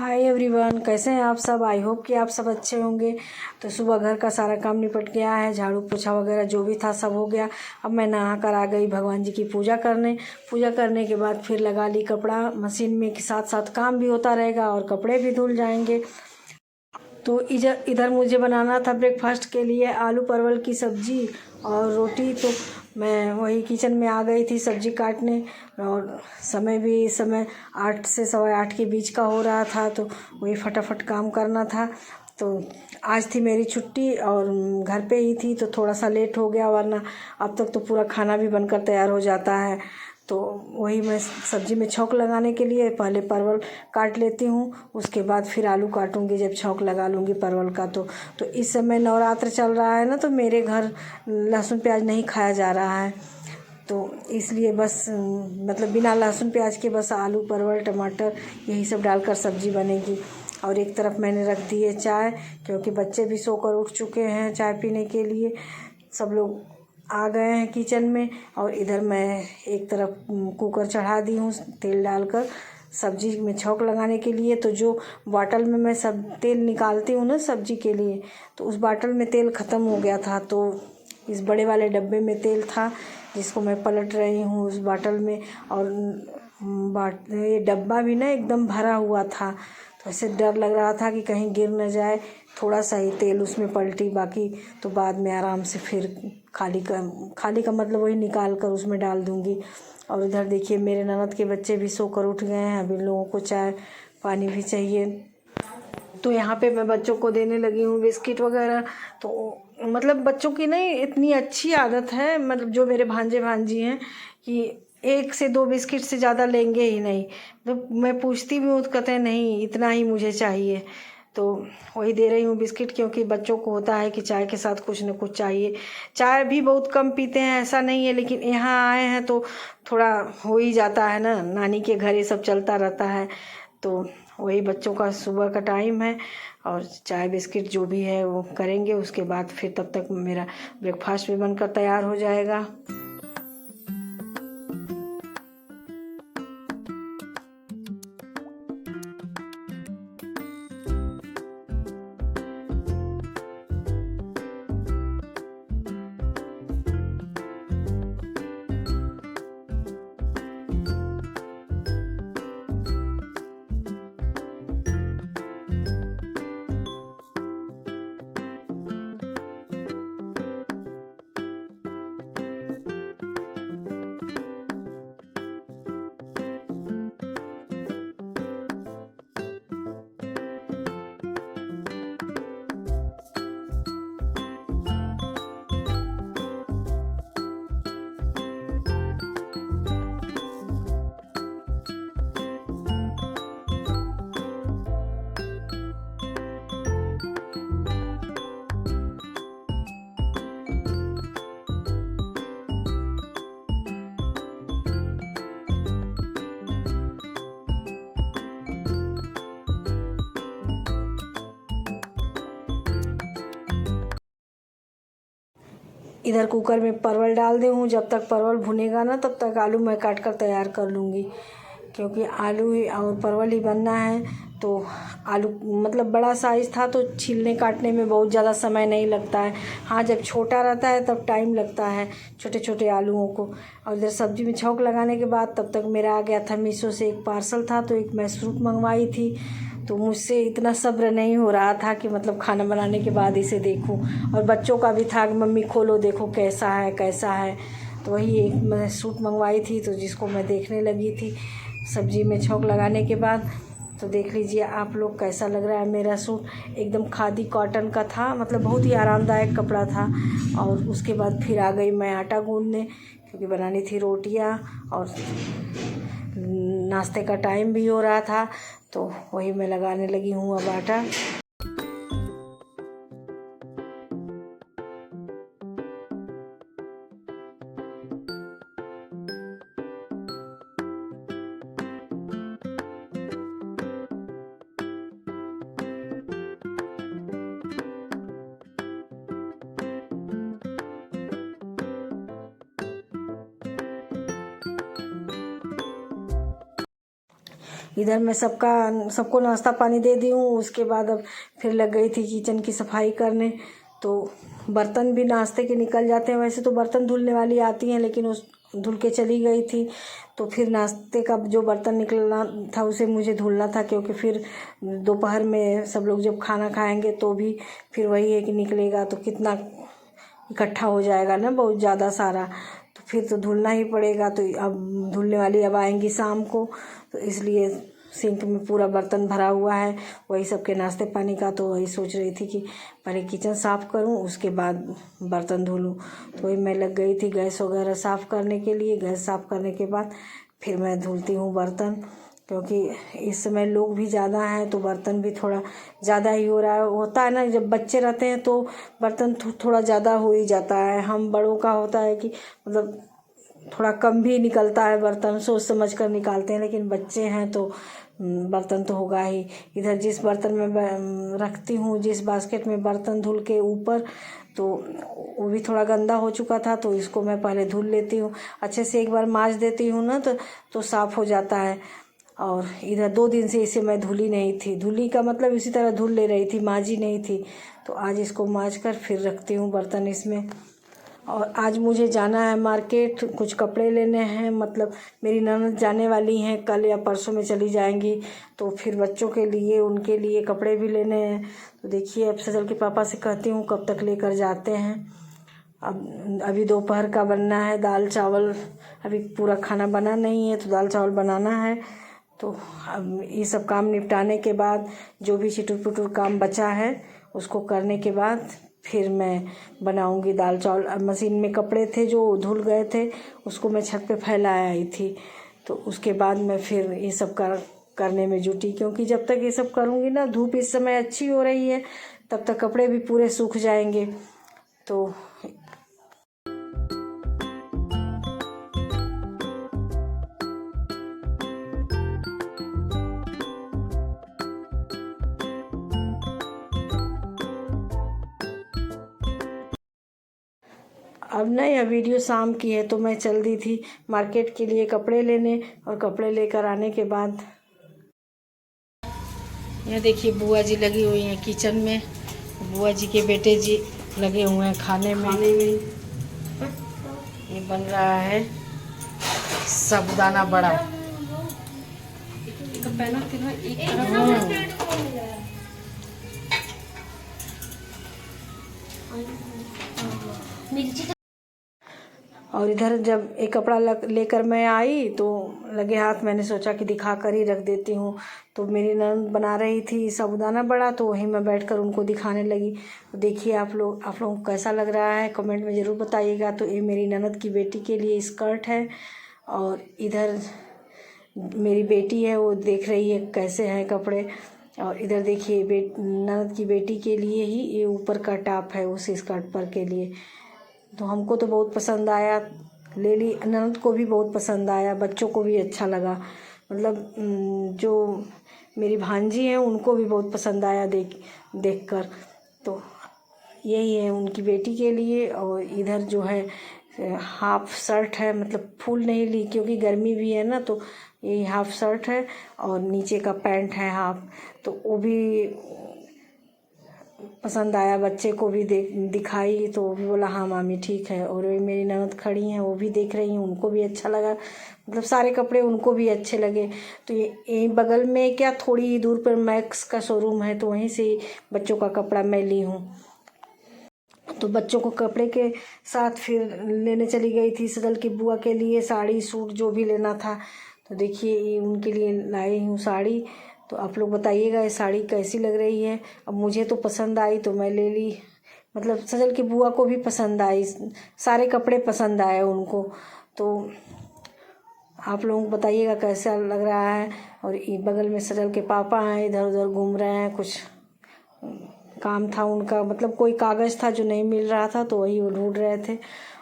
Hi everyone, कैसे हैं आप सब। आई होप कि आप सब अच्छे होंगे। तो सुबह घर का सारा काम निपट गया है, झाड़ू पोछा वगैरह जो भी था सब हो गया। अब मैं नहा कर आ गई भगवान जी की पूजा करने के बाद फिर लगा ली कपड़ा मशीन में, के साथ साथ काम भी होता रहेगा और कपड़े भी धुल जाएंगे। तो इधर इधर मुझे बनाना था ब्रेकफास्ट के लिए आलू परवल की सब्ज़ी और रोटी। तो मैं वही किचन में आ गई थी सब्ज़ी काटने, और समय भी इस समय 8 से 8:15 के बीच का हो रहा था। तो वही फटाफट काम करना था। तो आज थी मेरी छुट्टी और घर पे ही थी, तो थोड़ा सा लेट हो गया, वरना अब तक तो पूरा खाना भी बनकर तैयार हो जाता है। तो वही मैं सब्ज़ी में छौंक लगाने के लिए पहले परवल काट लेती हूँ, उसके बाद फिर आलू काटूँगी जब छौंक लगा लूँगी परवल का। तो इस समय नवरात्र चल रहा है ना, तो मेरे घर लहसुन प्याज नहीं खाया जा रहा है। तो इसलिए बस मतलब बिना लहसुन प्याज के बस आलू परवल टमाटर यही सब डालकर सब्ज़ी बनेगी। और एक तरफ मैंने रख दी है चाय, क्योंकि बच्चे भी सोकर उठ चुके हैं चाय पीने के लिए। सब लोग आ गए हैं किचन में, और इधर मैं एक तरफ कुकर चढ़ा दी हूँ तेल डालकर सब्ज़ी में छौंक लगाने के लिए। तो जो बॉटल में मैं सब तेल निकालती हूँ ना सब्ज़ी के लिए, तो उस बॉटल में तेल ख़त्म हो गया था। तो इस बड़े वाले डब्बे में तेल था, जिसको मैं पलट रही हूँ उस बॉटल में। और ये डब्बा भी ना एकदम भरा हुआ था, तो ऐसे डर लग रहा था कि कहीं गिर न जाए। थोड़ा सा ही तेल उसमें पलटी, बाकी तो बाद में आराम से फिर खाली का मतलब वही निकाल कर उसमें डाल दूँगी। और इधर देखिए मेरे ननद के बच्चे भी सोकर उठ गए हैं, अभी लोगों को चाय पानी भी चाहिए। तो यहाँ पे मैं बच्चों को देने लगी हूँ बिस्किट वगैरह। तो मतलब बच्चों की नहीं इतनी अच्छी आदत है, मतलब जो मेरे भांजे भांजी हैं, कि 1 से 2 बिस्किट से ज़्यादा लेंगे ही नहीं। तो मैं पूछती भी हूँ तो कहते हैं नहीं इतना ही मुझे चाहिए। तो वही दे रही हूँ बिस्किट, क्योंकि बच्चों को होता है कि चाय के साथ कुछ न कुछ चाहिए। चाय भी बहुत कम पीते हैं ऐसा नहीं है, लेकिन यहाँ आए हैं तो थोड़ा हो ही जाता है ना, नानी के घर ये सब चलता रहता है। तो वही बच्चों का सुबह का टाइम है, और चाय बिस्किट जो भी है वो करेंगे, उसके बाद फिर तब तक मेरा ब्रेकफास्ट भी बनकर तैयार हो जाएगा। इधर कुकर में परवल डाल दे हूँ, जब तक परवल भुनेगा ना तब तक आलू मैं काट कर तैयार कर लूँगी, क्योंकि आलू ही और परवल ही बनना है। तो आलू मतलब बड़ा साइज़ था तो छीलने काटने में बहुत ज़्यादा समय नहीं लगता है। हाँ, जब छोटा रहता है तब टाइम लगता है छोटे छोटे आलूओं को। और इधर सब्ज़ी में छौंक लगाने के बाद तब तक मेरा आ गया था मीशो से एक पार्सल था, तो एक मैं सूप मंगवाई थी। तो मुझसे इतना सब्र नहीं हो रहा था कि मतलब खाना बनाने के बाद इसे देखूं, और बच्चों का भी था कि मम्मी खोलो देखो कैसा है कैसा है। तो वही एक मैं सूट मंगवाई थी, तो जिसको मैं देखने लगी थी सब्ज़ी में छौंक लगाने के बाद। तो देख लीजिए आप लोग कैसा लग रहा है मेरा सूट। एकदम खादी कॉटन का था, मतलब बहुत ही आरामदायक कपड़ा था। और उसके बाद फिर आ गई मैं आटा गूँदने, क्योंकि बनानी थी रोटियां और नाश्ते का टाइम भी हो रहा था। तो वही मैं लगाने लगी हूँ अब आटा। इधर मैं सबको नाश्ता पानी दे दी हूँ। उसके बाद अब फिर लग गई थी किचन की सफाई करने। तो बर्तन भी नाश्ते के निकल जाते हैं, वैसे तो बर्तन धुलने वाली आती हैं, लेकिन उस धुल के चली गई थी। तो फिर नाश्ते का जो बर्तन निकलना था उसे मुझे धुलना था, क्योंकि फिर दोपहर में सब लोग जब खाना खाएंगे तो भी फिर वही है कि निकलेगा तो कितना इकट्ठा हो जाएगा ना, बहुत ज़्यादा सारा, तो फिर तो धुलना ही पड़ेगा। तो अब धुलने वाली अब आएंगी शाम को, तो इसलिए सिंक में पूरा बर्तन भरा हुआ है वही सबके नाश्ते पानी का। तो वही सोच रही थी कि पहले किचन साफ़ करूं, उसके बाद बर्तन धुलूं। तो वही मैं लग गई थी गैस वगैरह साफ़ करने के लिए। गैस साफ़ करने के बाद फिर मैं धुलती हूँ बर्तन, क्योंकि इस समय लोग भी ज़्यादा हैं तो बर्तन भी थोड़ा ज़्यादा ही हो रहा है। होता है ना, जब बच्चे रहते हैं तो बर्तन थोड़ा ज़्यादा हो ही जाता है। हम बड़ों का होता है कि मतलब थोड़ा कम भी निकलता है बर्तन, सोच समझ कर निकालते हैं, लेकिन बच्चे हैं तो बर्तन तो होगा ही। इधर जिस बर्तन में रखती हूँ, जिस बास्केट में बर्तन धुल के ऊपर, तो वो भी थोड़ा गंदा हो चुका था, तो इसको मैं पहले धुल लेती हूँ अच्छे से। एक बार मांज देती हूँ ना तो साफ़ हो जाता है। और इधर 2 दिन से इसे मैं धुली नहीं थी, धुली का मतलब इसी तरह धुल ले रही थी, मांजी नहीं थी। तो आज इसको मांज कर फिर रखती हूँ बर्तन इसमें। और आज मुझे जाना है मार्केट, कुछ कपड़े लेने हैं। मतलब मेरी ननद जाने वाली हैं, कल या परसों में चली जाएंगी, तो फिर बच्चों के लिए उनके लिए कपड़े भी लेने हैं। तो देखिए अब सजल के पापा से कहती हूँ कब तक लेकर जाते हैं। अब अभी दोपहर का बनना है दाल चावल, अभी पूरा खाना बना नहीं है, तो दाल चावल बनाना है। तो अब ये सब काम निपटाने के बाद जो भी चिटुर पुटुर काम बचा है उसको करने के बाद फिर मैं बनाऊंगी दाल चावल। अब मशीन में कपड़े थे जो धुल गए थे, उसको मैं छत पे फैला आई थी। तो उसके बाद मैं फिर ये सब करने में जुटी, क्योंकि जब तक ये सब करूँगी ना, धूप इस समय अच्छी हो रही है, तब तक कपड़े भी पूरे सूख जाएंगे। तो अब ना यह वीडियो शाम की है, तो मैं चल दी थी मार्केट के लिए कपड़े लेने। और कपड़े लेकर आने के बाद यह देखिए बुआ जी लगी हुई हैं किचन में। बुआ जी के बेटे जी लगे हुए हैं खाने में। ये बन रहा है साबूदाना बड़ा। और इधर जब एक कपड़ा लेकर मैं आई तो लगे हाथ, मैंने सोचा कि दिखा कर ही रख देती हूँ। तो मेरी ननद बना रही थी साबूदाना बड़ा, तो वहीं मैं बैठकर उनको दिखाने लगी। तो देखिए आप लोगों को कैसा लग रहा है कमेंट में ज़रूर बताइएगा। तो ये मेरी ननद की बेटी के लिए स्कर्ट है, और इधर मेरी बेटी है वो देख रही है कैसे हैं कपड़े। और इधर देखिए ननद की बेटी के लिए ही ये ऊपर का टॉप है उस स्कर्ट पर के लिए। तो हमको तो बहुत पसंद आया, ले ली। ननद को भी बहुत पसंद आया, बच्चों को भी अच्छा लगा। मतलब जो मेरी भांजी हैं उनको भी बहुत पसंद आया देख कर। तो यही है उनकी बेटी के लिए। और इधर जो है हाफ शर्ट है, मतलब फुल नहीं ली क्योंकि गर्मी भी है ना, तो ये हाफ शर्ट है और नीचे का पैंट है हाफ। तो वो भी पसंद आया, बच्चे को भी दिखाई तो वो भी बोला हाँ मामी ठीक है। और मेरी ननद खड़ी हैं वो भी देख रही हैं, उनको भी अच्छा लगा। मतलब सारे कपड़े उनको भी अच्छे लगे। तो ये बगल में क्या थोड़ी ही दूर पर मैक्स का शोरूम है, तो वहीं से बच्चों का कपड़ा मैं ली हूँ। तो बच्चों को कपड़े के साथ फिर लेने चली गई थी सजल की बुआ के लिए साड़ी सूट जो भी लेना था। तो देखिए ये उनके लिए लाई हूँ साड़ी। तो आप लोग बताइएगा ये साड़ी कैसी लग रही है। अब मुझे तो पसंद आई तो मैं ले ली, मतलब सजल की बुआ को भी पसंद आई, सारे कपड़े पसंद आए उनको। तो आप लोग बताइएगा कैसा लग रहा है। और बगल में सजल के पापा हैं, इधर उधर घूम रहे हैं, कुछ काम था उनका, मतलब कोई कागज़ था जो नहीं मिल रहा था तो वही वो ढूंढ रहे थे।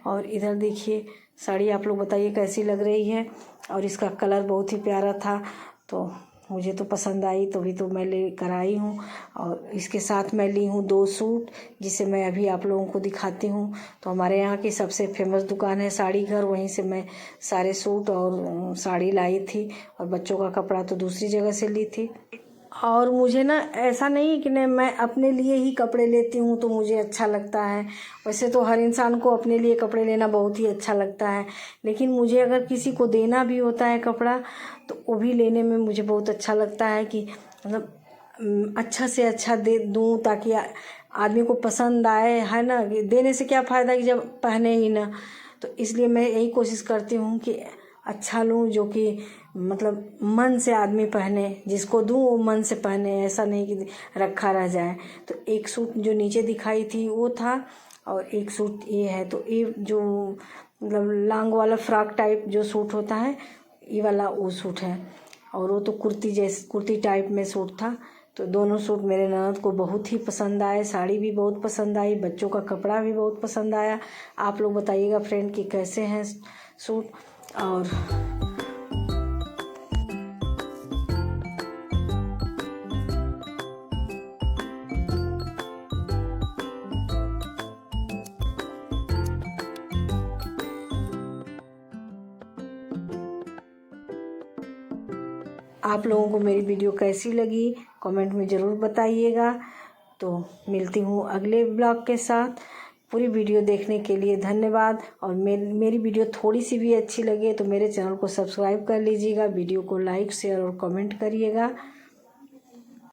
और इधर देखिए साड़ी आप लोग बताइए कैसी लग रही है। और इसका कलर बहुत ही प्यारा था, तो मुझे तो पसंद आई तभी तो मैं ले कर आई हूँ। और इसके साथ मैं ली हूँ 2 सूट, जिसे मैं अभी आप लोगों को दिखाती हूँ। तो हमारे यहाँ की सबसे फेमस दुकान है साड़ी घर, वहीं से मैं सारे सूट और साड़ी लाई थी, और बच्चों का कपड़ा तो दूसरी जगह से ली थी। और मुझे ना ऐसा नहीं कि नहीं मैं अपने लिए ही कपड़े लेती हूँ तो मुझे अच्छा लगता है। वैसे तो हर इंसान को अपने लिए कपड़े लेना बहुत ही अच्छा लगता है, लेकिन मुझे अगर किसी को देना भी होता है कपड़ा तो वो भी लेने में मुझे बहुत अच्छा लगता है कि मतलब अच्छा से अच्छा दे दूँ ताकि आदमी को पसंद आए, है ना। कि देने से क्या फ़ायदा कि जब पहने ही ना। तो इसलिए मैं यही कोशिश करती हूँ कि अच्छा लूँ जो कि मतलब मन से आदमी पहने, जिसको दूँ वो मन से पहने, ऐसा नहीं कि रखा रह जाए। तो एक सूट जो नीचे दिखाई थी वो था, और एक सूट ये है। तो ये जो मतलब लॉन्ग वाला फ्रॉक टाइप जो सूट होता है, ये वाला वो सूट है। और वो तो कुर्ती टाइप में सूट था। तो दोनों सूट मेरे ननद को बहुत ही पसंद आए, साड़ी भी बहुत पसंद आई, बच्चों का कपड़ा भी बहुत पसंद आया। आप लोग बताइएगा फ्रेंड कि कैसे हैं सूट। और आप लोगों को मेरी वीडियो कैसी लगी कमेंट में ज़रूर बताइएगा। तो मिलती हूँ अगले ब्लॉग के साथ। पूरी वीडियो देखने के लिए धन्यवाद। और मेरी वीडियो थोड़ी सी भी अच्छी लगे तो मेरे चैनल को सब्सक्राइब कर लीजिएगा, वीडियो को लाइक शेयर और कमेंट करिएगा।